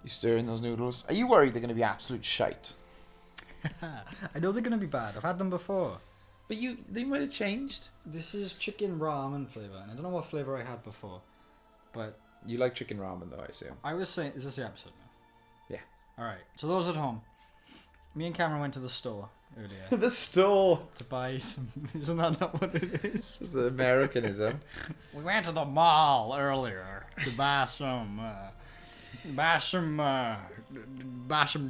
You stir in those noodles. Are you worried they're going to be absolute shite? I know they're gonna be bad. I've had them before. But they might have changed. This is chicken ramen flavor, and I don't know what flavor I had before, but You like chicken ramen though, I assume. I was saying, is this the episode now? Yeah. All right. So those at home, me and Cameron went to the store earlier The store. to buy some. Isn't that not what it is? It's an Americanism. We went to the mall earlier to buy some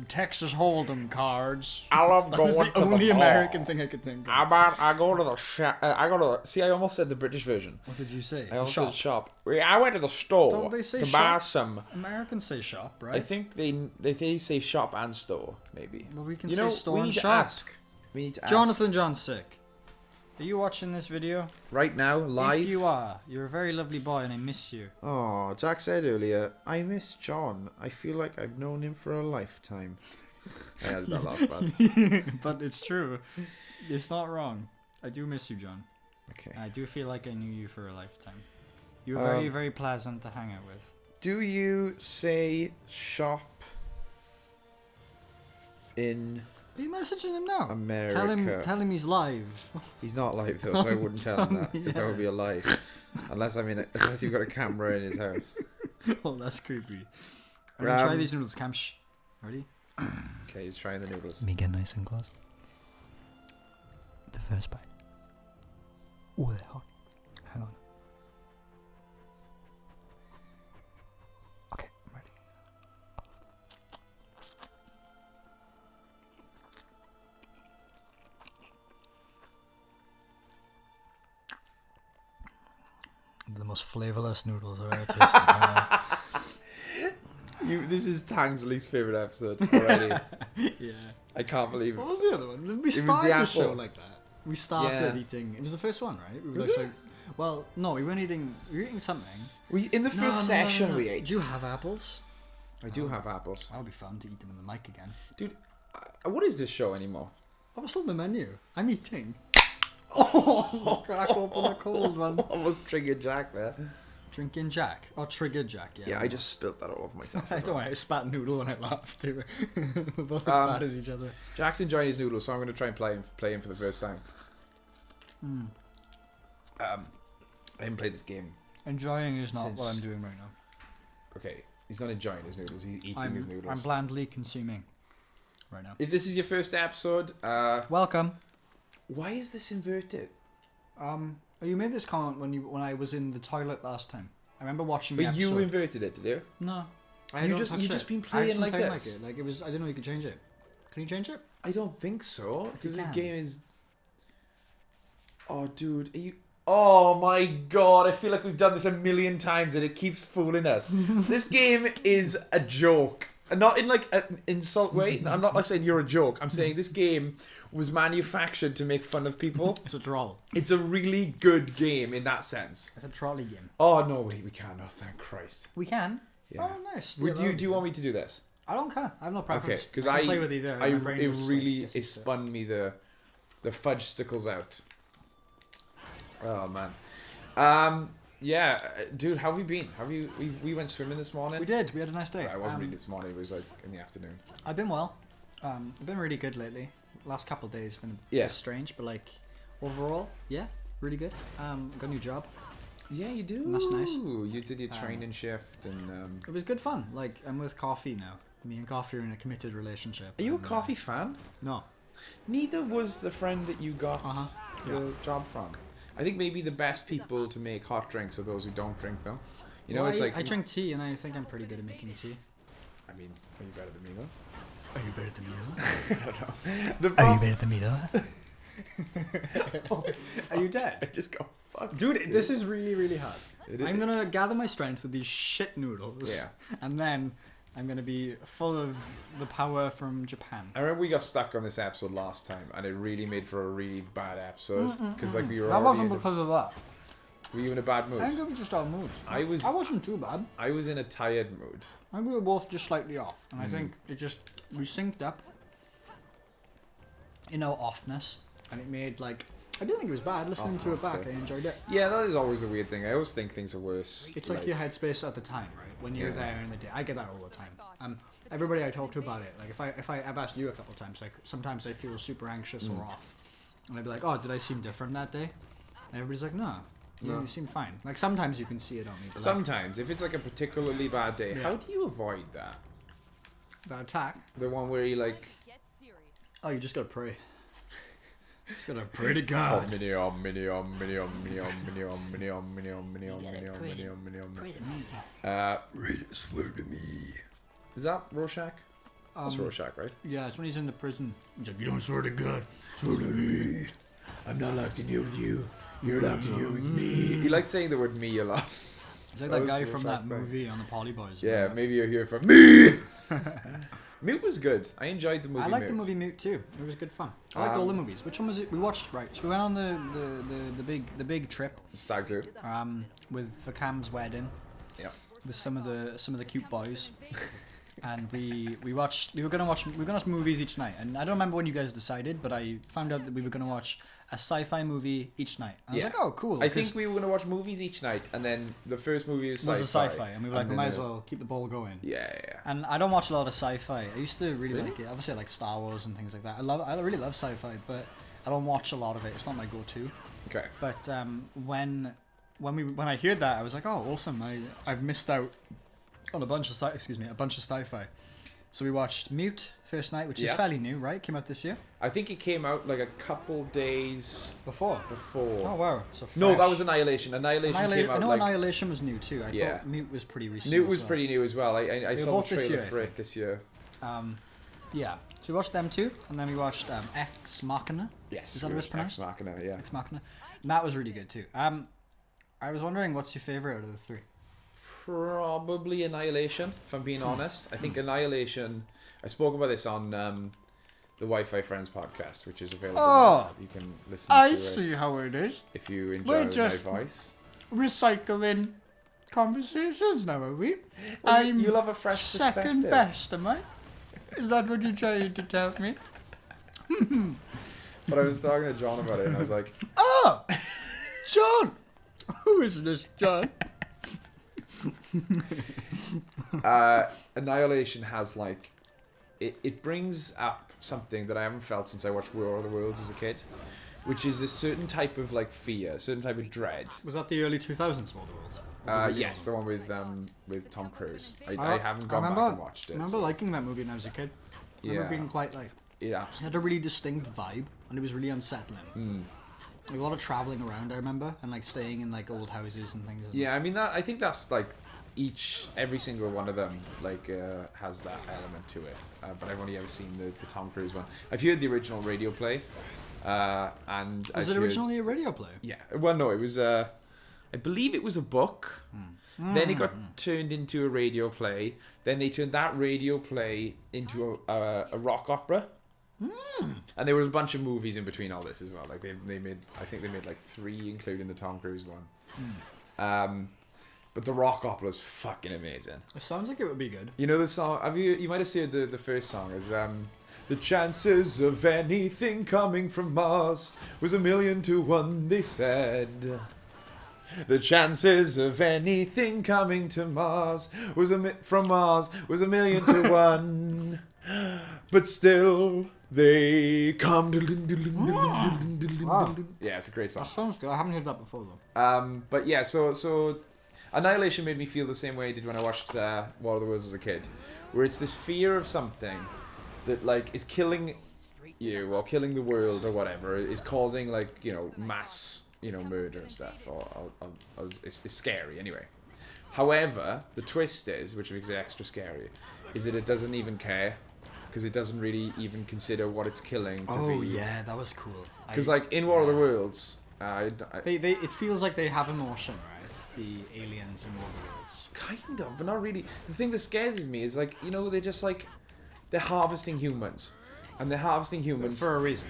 Texas Hold'em cards. I love That was going the to only the mall. American thing I could think of. I go to the shop. See, I almost said the British version. What did you say? I almost Shop. said shop. I went to the store Don't they say to buy shop? some. Americans say shop, right? I think they say shop and store, maybe. Well, we can you say know, store we and need to shop. ask. We need to ask. Jonathan John's sick. Are you watching this video? Right now, live. If you are, you're a very lovely boy and I miss you. Oh, Jack said earlier, I miss John. I feel like I've known him for a lifetime. I added that last part. But it's true. It's not wrong. I do miss you, John. Okay. I do feel like I knew you for a lifetime. You were very, very pleasant to hang out with. Do you say shop in Are you messaging him now? America? Tell him he's live. He's not live though, so I wouldn't tell him that because that would be a lie. Unless you've got a camera in his house. Oh, that's creepy. I'm gonna try these noodles, Cam. Shh. Ready? Okay, he's trying the noodles. Let me get nice and close. The first bite. Oh, they're hot. Hang on. Okay, I'm ready. The most flavorless noodles I've ever tasted. This is Tang's least favorite episode already. Yeah. I can't believe it. What was the other one? We the started the apple. show like that. We started Yeah. eating. It was the first one, right? We were Was just it? like, well, no, we weren't eating. We were eating something. In the first session we ate. Do you have apples? I do have apples, That'll be fun to eat them in the mic again. dude. What is this show anymore? Oh, what's on the menu? I'm eating. Oh, crack open a cold one. Almost triggered Jack there. Drinking Jack. Or triggered Jack, yeah. Yeah, I just spilt that all over myself. I don't know, I spat noodle when I laughed too. We're both as bad as each other. Jack's enjoying his noodles, so I'm going to try and play him for the first time. I haven't played this game. Enjoying is not what I'm Since- doing right now. Okay, he's not enjoying his noodles. He's eating his noodles. I'm blandly consuming right now. If this is your first episode, Welcome. why is this inverted? You made this comment when I was in the toilet last time. I remember watching the But episode. you inverted it, did you? No. You've just been playing like this. Like it was. I didn't know you could change it. Can you change it? I don't think so, because this can. game is. Oh, dude, are you? Oh my god! I feel like we've done this a million times and it keeps fooling us. This game is a joke, and not in like an insult way. I'm not like saying you're a joke. I'm saying this game was manufactured to make fun of people. It's a troll. It's a really good game in that sense. It's a trolley game. Oh no, wait, we can't. Oh, thank Christ. We can. Yeah. Oh, nice. Would do you want me to do this? I don't care. I have no preference. Okay, because I can play with either. it My brain just, like, really gets it used to it. spun me the fudge stickles out. Oh man, yeah, dude, how have you been? We went swimming this morning. We did. We had a nice day. I wasn't really this morning. It was like in the afternoon. I've been well. I've been really good lately. Last couple of days been a Yeah. bit strange, but like overall, yeah, really good. Got a new job. Yeah, you do. That's nice. You did your training shift, and It was good fun. Like I'm with Coffee now. Me and Coffee are in a committed relationship. are you a and, coffee fan? No. Neither was the friend that you got the Yeah. job from. I think maybe the best people to make hot drinks are those who don't drink them. You know, Well, it's like I drink tea, and I think I'm pretty good at making tea. I mean, are you better than me though? Are you better than me? I don't know. The Are you better than me though? Are you I dead? just go fuck. Dude, this is really, really hard. It is. I'm gonna gather my strength with these shit noodles. Yeah. And then I'm gonna be full of the power from Japan. I remember we got stuck on this episode last time, and it really made for a really bad episode because like we were That already wasn't in because of that. were you in a bad mood? I think it was just our moods. I was I wasn't too bad. I was in a tired mood. I think we were both just slightly off. And I think we synced up in our offness. And it made like, I didn't think it was bad. Listening to it back, I enjoyed it. Yeah, that is always the weird thing. I always think things are worse. It's like your headspace at the time, right? when you're there in the day. I get that all the time. Everybody I talk to about it, like I've asked you a couple of times, like sometimes I feel super anxious or off, and I'd be like, oh, did I seem different that day? And everybody's like, no. You seem fine. Like sometimes you can see it on me. But sometimes, if it's like a particularly bad day, how do you avoid that? The attack. The one where you like. Oh, you just gotta pray. Just gotta pray to God. Pray to me. Swear to me. Is that Rorschach? That's Rorschach, right? Yeah, it's when he's in the prison. He's like, you don't swear to God. Swear to me. I'm not locked in here with you. You're locked in here with me. He likes saying the word me a lot. It's like that guy from that movie on the Poly Boys. Yeah, maybe you're here for me. Mute was good. I enjoyed the movie. I liked the movie Mute too. It was good fun. I liked all the movies. Which one was it? We watched so we went on the big trip. Stag do. With Vakham's wedding. Yeah. With some of the cute boys. And we were gonna watch movies each night, and I don't remember when you guys decided, but I found out that we were gonna watch a sci-fi movie each night. And I was like, oh, cool. I think we were gonna watch movies each night, and then the first movie was sci-fi, and we were like, we might as well keep the ball going. Yeah. And I don't watch a lot of sci-fi. I used to really like it. Obviously, I like Star Wars and things like that. I really love sci-fi, but I don't watch a lot of it. It's not my go-to. Okay. But when I heard that, I was like, oh, awesome! I've missed out on a bunch of sci-fi. So we watched Mute first night, which is fairly new, right? Came out this year. I think it came out like a couple days before. Oh wow! So fresh. No, that was Annihilation. Annihilation came out. I know Annihilation was new too. I thought Mute was pretty recent. Mute was pretty new as well. I saw the trailer for it this year. Yeah. So we watched them two, and then we watched Ex Machina. Yes. Is that what it's pronounced? Ex Machina, yeah. Ex Machina. And that was really good too. I was wondering, what's your favorite out of the three? Probably Annihilation, if I'm being honest. I think Annihilation. I spoke about this on the Wi-Fi Friends podcast, which is available. Now. You can listen to it. I see how it is. If you enjoy my voice. Recycling conversations now, are we? Well, you'll have a fresh second perspective. best, am I? Is that what you're trying to tell me? But I was talking to John about it, and I was like, "Oh, John, who is this, John?" Annihilation has like it brings up something that I haven't felt since I watched War of the Worlds as a kid, which is a certain type of like fear, a certain type of dread. Was that the early 2000s War of the Worlds? Yes, the one with Tom Cruise. I haven't gone back and watched it. I remember liking that movie when I was a kid. I remember being quite like, it had a really distinct vibe, and it was really unsettling. Like a lot of traveling around, I remember, and like staying in like old houses and things. Yeah, I mean I think that's like every single one of them like has that element to it. But I've only ever seen the Tom Cruise one. I've heard the original radio play, and was it originally a radio play? Yeah. Well, no, it was. I believe it was a book. Then it got turned into a radio play. Then they turned that radio play into a rock opera. And there was a bunch of movies in between all this as well. Like they made, I think they made like 3, including the Tom Cruise one. But the rock opera is fucking amazing. It sounds like it would be good. You know the song? You might have seen the first song is the chances of anything coming from Mars was 1,000,000 to 1. They said. The chances of anything coming to Mars from Mars was 1,000,000 to 1. But still, they come. Wow. Yeah, it's a great song. That sounds good. I haven't heard that before though. But yeah, so Annihilation made me feel the same way I did when I watched War of the Worlds as a kid, where it's this fear of something that like is killing you or killing the world or whatever, is causing like mass murder and stuff, or it's scary anyway. However, the twist is, which makes it extra scary, is that it doesn't even care, because it doesn't really even consider what it's killing to be. Oh yeah, that was cool. Because like in War of the Worlds, it feels like they have emotion, right? The aliens in War of the Worlds. Kind of, but not really. The thing that scares me is like they're just like they're harvesting humans, and they're harvesting humans for a reason.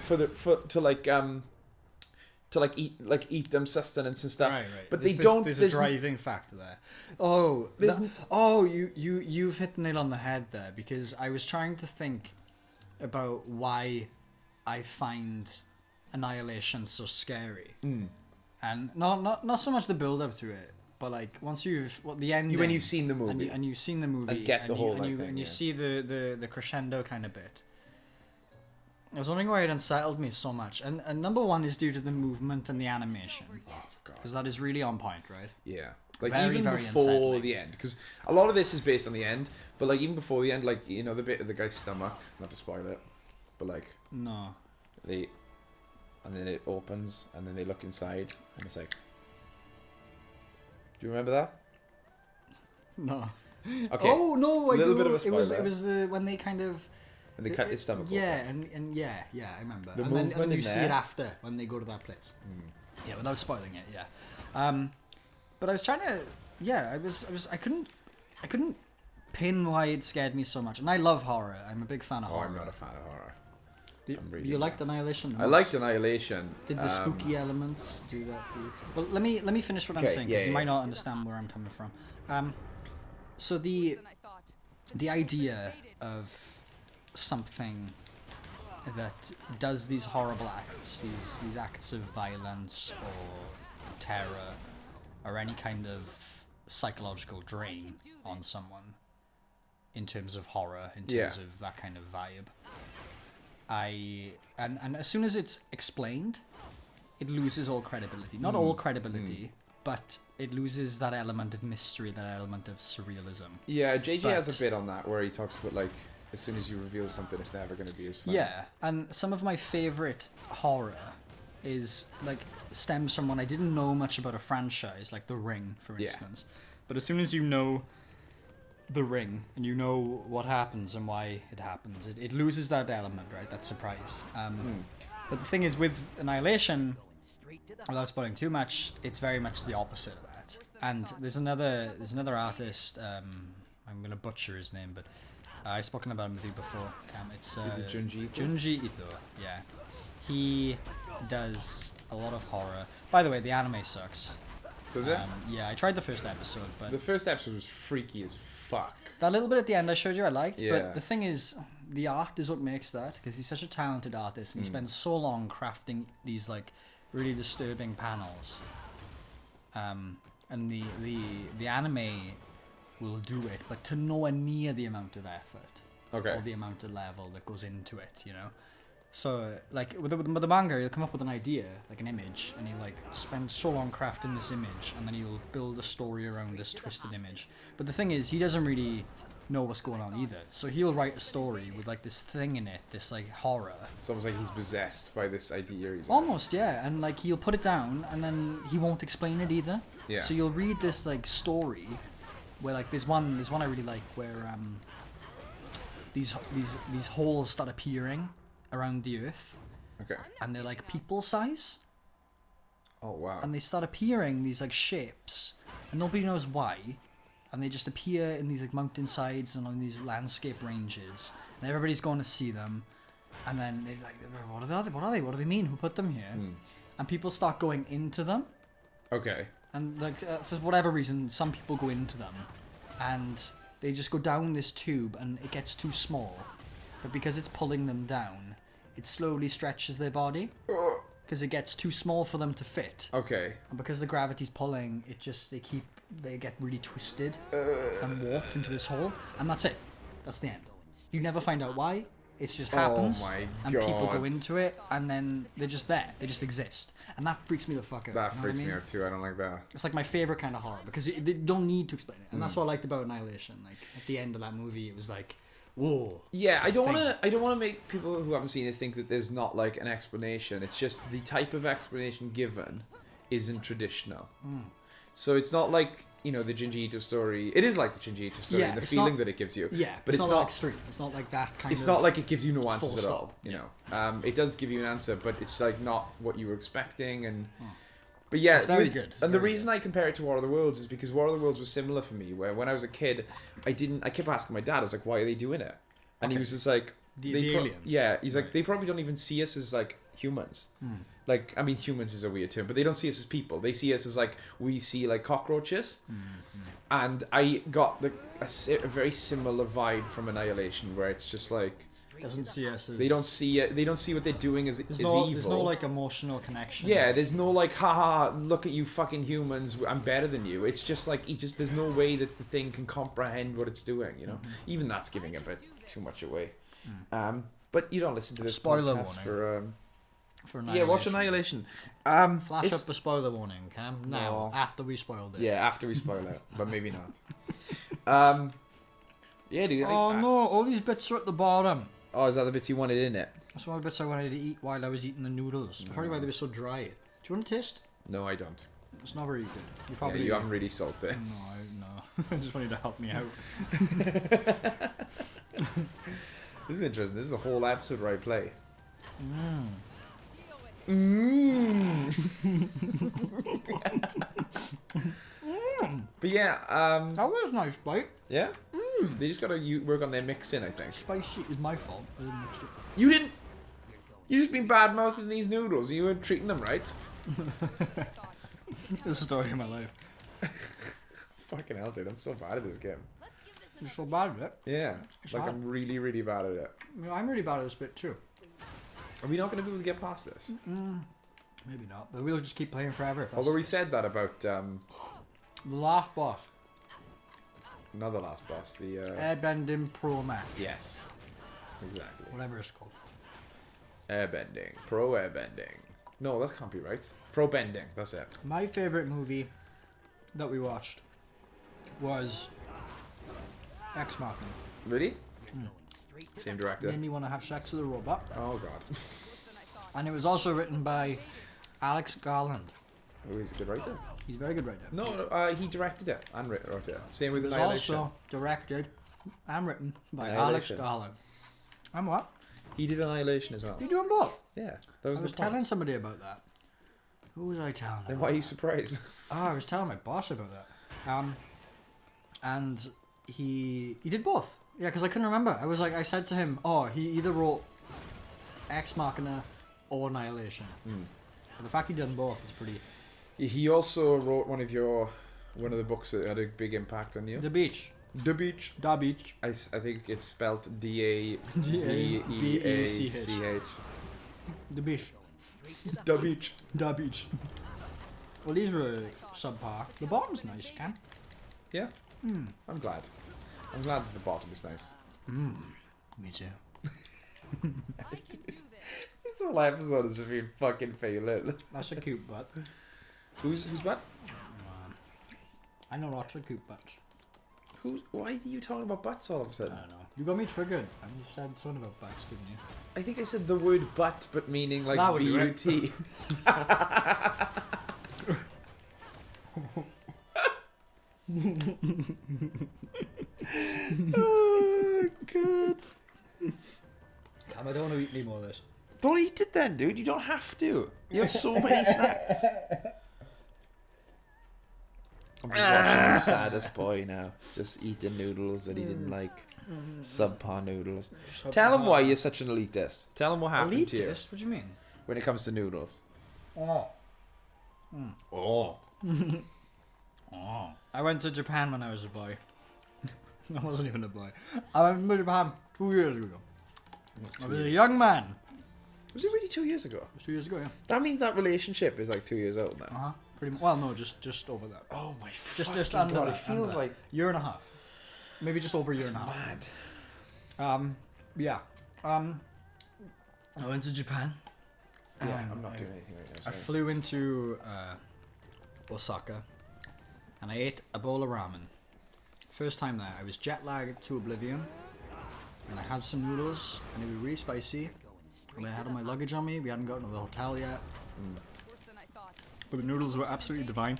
To eat them sustenance and stuff. Right. But there's a driving factor there. You've hit the nail on the head there, because I was trying to think about why I find Annihilation so scary. And not so much the build up to it, But like once the end, when you've seen the movie and you've seen the movie and get the whole thing, and you see the crescendo kind of bit. I was wondering why it unsettled me so much, and number one is due to the movement and the animation, because that is really on point, right? Yeah, like very, even very before unsettling. the end, because a lot of this is based on the end, but like even before the end, like the bit of the guy's stomach, not to spoil it, but like No. and then it opens, and then they look inside, and it's like, do you remember that? No. Okay. Oh no, I Little do. bit of a It was spoiler. when they kind of. And they cut his stomach Yeah, open. and yeah, I remember. The and then movement you in see there. it after when they go to that place. Yeah, without spoiling it. Yeah. But I was trying to. Yeah, I couldn't pin why it scared me so much. And I love horror. I'm a big fan of Oh, horror. I'm not a fan of horror. I'm really You liked not. Annihilation? I liked Annihilation. Did the spooky elements do that for you? Well, let me finish what I'm Okay, saying, because yeah, you might yeah. not understand where I'm coming from. So the idea of something that does these horrible acts, these acts of violence or terror, or any kind of psychological drain on someone, in terms of horror, in terms of that kind of vibe. And as soon as it's explained, it loses all credibility. Not all credibility, but it loses that element of mystery, that element of surrealism. Yeah, JJ has But- a bit on that where he talks about like as soon as you reveal something, it's never going to be as fun. Yeah, and some of my favorite horror is like stems from when I didn't know much about a franchise, like The Ring, for Yeah. instance. But as soon as you know The Ring and you know what happens and why it happens, it loses that element, right? That surprise. But the thing is, with Annihilation, without spoiling too much, it's very much the opposite of that. And there's another artist. I'm gonna butcher his name, but I've spoken about him with you before, Cam. It's Is it Junji Ito? Junji Ito, yeah. He does a lot of horror. By the way, the anime sucks. Does it? Yeah, I tried the first episode, but The first episode was freaky as fuck. that little bit at the end I showed you I liked. Yeah. But the thing is, the art is what makes that, because he's such a talented artist and he spends so long crafting these like really disturbing panels. And the anime will do it, but to nowhere near the amount of effort Okay. or the amount of level that goes into it, you know. So like with the manga, he'll come up with an idea, like an image, and he'll like spend so long crafting this image, and then he'll build a story around this twisted image. But the thing is, he doesn't really know what's going on either. So he'll write a story with like this thing in it, this like horror. It's almost like he's possessed by this idea. Almost, yeah. And like he'll put it down, and then he won't explain it either. Yeah. So you'll read this like story, where like there's one I really like where these holes start appearing around the earth, Okay. and they're like people size, Oh wow. and they start appearing these like shapes, and nobody knows why, and they just appear in these like mountainsides and on these landscape ranges, and everybody's going to see them, and then they're like, what are they? What do they mean? Who put them here? And people start going into them, Okay. and like for whatever reason, some people go into them, and they just go down this tube, and it gets too small, but because it's pulling them down, it slowly stretches their body because it gets too small for them to fit. Okay. And because the gravity's pulling, they get really twisted and warped into this hole, and that's it. That's the end. You never find out why. It just happens, my and people go God. into it, and then they're just there. They just exist, and that freaks me the fuck out. That you know what I freaks me mean? out too. I don't like that. It's like my favorite kind of horror because they don't need to explain it, and that's what I liked about Annihilation. Like at the end of that movie, it was like, whoa. Yeah, I this don't thing. want to. I don't want to make people who haven't seen it think that there's not like an explanation. It's just the type of explanation given isn't traditional. So it's not like the Junji Ito story. It is like the Junji Ito story, Yeah, the it's feeling not- that it gives you. Yeah, but it's not, not. extreme. It's not like that kind It's of. not like it gives you no answers full at stop, all. You know, it does give you an answer, but it's like not what you were expecting. And but yeah, It's very good. And the Very reason I compare it to War of the Worlds is because War of the Worlds was similar for me. Where when I was a kid, I kept asking my dad. I was like, "Why are they doing it?" And he Okay. was just like, The they aliens. Yeah, he's like, Right. they probably don't even see us as like humans. like, I mean, humans is a weird term, but they don't see us as people. They see us as like, we see like cockroaches. And I got a very similar vibe from Annihilation, where it's just like, Doesn't see us as... they don't see what they're doing as evil. There's no like emotional connection. Yeah, there's no like, haha, look at you fucking humans, I'm better than you. It's just like, there's no way that the thing can comprehend what it's doing, you know? Even that's giving a bit too much away. But you don't listen to this Spoiler podcast warning. For yeah, Annihilation. watch Annihilation. Flash up the spoiler warning, Cam. Now, No. after we spoiled it. Yeah, after we spoil it, but maybe not. Yeah, dude. Oh no, all these bits are at the bottom. Oh, is that the bits you wanted in it? That's one of the bits I wanted to eat while I was eating the noodles. Probably why they were so dry. Do you want to taste? No, I don't. It's not very good. You Yeah, probably you haven't really salted it. No. I just wanted to help me out. This is interesting. This is a whole episode where I play. But yeah, That was a nice bite. yeah. They just gotta work on their mixing, I think. Spicy is my fault. I didn't mix it. You didn't. You just been bad mouthing these noodles. You weren't treating them right. This is the story of my life. Fucking hell, dude. I'm so bad at this game. You're so bad at it. Yeah, It's like hard. I'm really, really bad at it. I mean, I'm really bad at this bit too. Are we not gonna be able to get past this? Maybe not, but we'll just keep playing forever. That's Although we said that about the last boss, another last boss, the Airbending Pro Match, yes, exactly. whatever it's called. Airbending, pro airbending. No, that can't be right. Pro bending. That's it. My favorite movie that we watched was Ex Machina. Really? Same director. Made me want to have sex with a robot, Oh god. and it was also written by Alex Garland. Oh, he's a good writer. He's a very good writer. No, he directed it and wrote it. Same with It was Annihilation. also directed and written by Annihilation. Alex Garland. And what? He did Annihilation as well. You're doing both. Yeah, that was I the was point. telling somebody about that. Who was I telling? Then about? why are you surprised? Oh, I was telling my boss about that. And he did both. Yeah, because I couldn't remember. I said to him, oh, he either wrote Ex Machina or Annihilation. But the fact he done both is pretty... He also wrote one of the books that had a big impact on you. The Beach. The Beach. Da Beach. I think it's spelled D-A-B-E-A-C-H. The Beach. The Beach. Da Beach. Well, these were subpar. The bottom's nice, Cam. Yeah. I'm glad. I'm glad that the bottom is nice. Me too. This whole episode has just been fucking failing. That's a cute butt. Who's what? I know lots of cute butts. Why are you talking about butts all of a I sudden? don't know. You got me triggered. I just said something about butts, didn't you? I think I said the word butt, but meaning like That would do it. B-U-T. Oh, God. Cam, I don't want to eat any more of this. Don't eat it then, dude. You don't have to. You have so many snacks. I'm just watching the saddest boy now. Just eating noodles that he didn't like. Subpar noodles. Tell him why you're such an elitist. Tell him what happened to you Elitist? What do you mean? when it comes to noodles. Oh. Oh. Oh. I went to Japan when I was a boy. I wasn't even a boy. I went to Japan 2 years ago. I was a young man. Was it really 2 years ago? It was 2 years ago, yeah. That means that relationship is like 2 years old now. Uh-huh. Pretty much. Well, no, just over that. Oh my Just fucking under God, that. it feels under like that. Year and a half. Maybe just over a year it's and a half. mad. Yeah. I went to Japan. Yeah, I'm not doing anything right now. I Sorry. flew into Osaka and I ate a bowl of ramen. First time there, I was jet lagged to oblivion and I had some noodles and they were really spicy. And I had all my luggage on me, we hadn't gotten to the hotel yet. But the noodles were absolutely divine.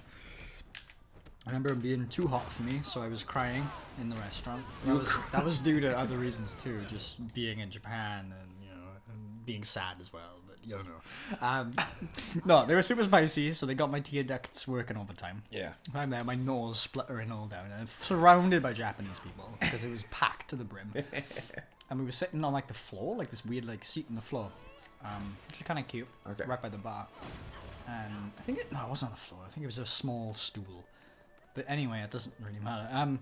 I remember them being too hot for me, so I was crying in the restaurant. That was due to other reasons too, just being in Japan and, you know, and being sad as well. But you don't know. No, they were super spicy, so they got my tear ducts working all the time. Yeah. I'm there, my nose spluttering all down, and surrounded by Japanese people because it was packed to the brim. And we were sitting on like the floor, like this weird like seat on the floor. which is kind of cute. Okay. Right by the bar. And I think it wasn't on the floor. I think it was a small stool. But anyway, it doesn't really matter.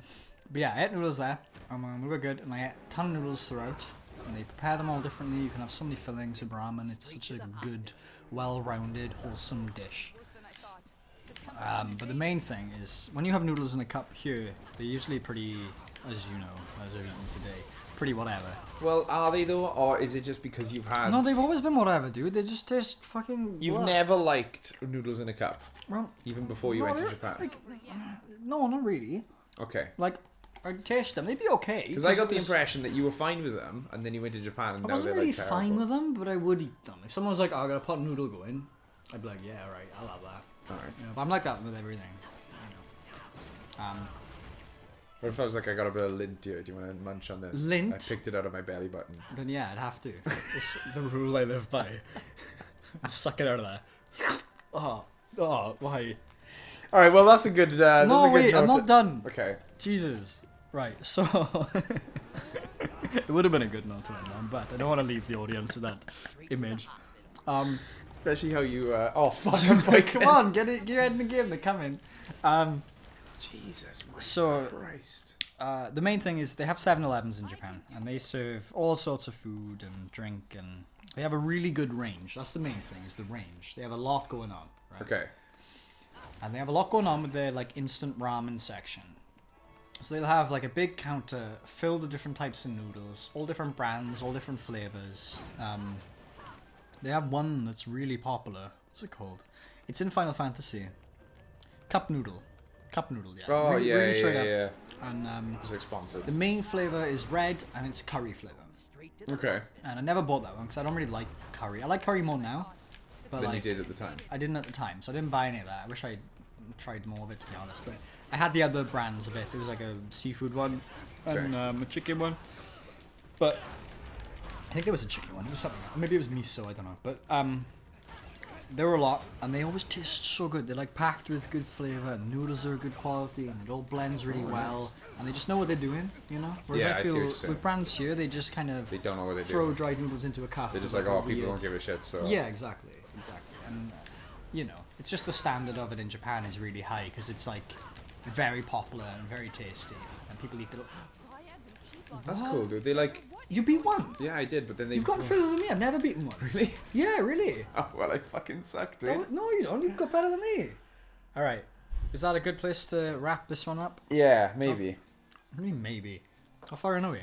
But yeah, I ate noodles there. We were good, and I ate a ton of noodles throughout. And they prepare them all differently. You can have so many fillings with ramen. It's such a good, well-rounded, wholesome dish. But the main thing is, when you have noodles in a cup here, they're usually pretty, as you know, as I've eaten today, pretty whatever. Well, are they though, or is it just because you've had? No, they've always been whatever, dude. They just taste fucking. You've never liked noodles in a cup, Well, even before you went to Japan. Like, no, not really. Okay. Like, I'd taste them. They'd be okay. Because I got the impression that you were fine with them, and then you went to Japan, and I now wasn't they're really like fine terrible. with them, but I would eat them. If someone was like, "Oh, I got a pot noodle going," I'd be like, "Yeah, right, I'll have that." Alright. You know, but I'm like that with everything. You know. What if I was like, I got a bit of lint here, do you want to munch on this? Lint? I picked it out of my belly button. Then yeah, I'd have to. It's the rule I live by. Suck it out of there. Oh, why? Alright, well that's a good, that's No, a good wait, I'm note not done. Okay. Jesus. Right, so... it would have been a good note to end on, but I don't want to leave the audience with that image. Especially how you, oh fuck, I'm fighting. Come on, get your head in the game, they're coming. Jesus, my Christ. The main thing is they have 7-Elevens in Japan, and they serve all sorts of food and drink, and they have a really good range. That's the main thing, is the range. They have a lot going on, right? Okay. And they have a lot going on with their like instant ramen section. So they'll have like a big counter filled with different types of noodles, all different brands, all different flavors. They have one that's really popular. What's it called? It's in Final Fantasy. Cup noodle, yeah. Oh, really straight up. yeah. And It was expensive. the main flavor is red, and it's curry flavor. Okay. And I never bought that one because I don't really like curry. I like curry more now. But Than like, you did at the time. I didn't at the time, so I didn't buy any of that. I wish I tried more of it, to be honest. But I had the other brands of it. There was like a seafood one and a chicken one. But I think there was a chicken one. It was something. Maybe it was miso. I don't know. But there were a lot, and they always taste so good. They're like packed with good flavor, and noodles are good quality, and it all blends really well. And they just know what they're doing, you know. Whereas Yeah, I I see feel what you're saying. with brands here, they just kind of They don't know what they throw do. dried noodles into a cup. They're just with, like, oh, a people weird- don't give a shit, so... Yeah, exactly. And you know, it's just the standard of it in Japan is really high because it's like very popular and very tasty, and people eat it. That's What? cool, dude. They like... You beat one. Yeah, I did, but then they... You've gone further than me. I've never beaten one. Really? Yeah, really. Oh, well, I fucking suck, dude. No, you don't. You've got better than me. All right. Is that a good place to wrap this one up? Yeah, maybe. What do you mean maybe? How far in are we?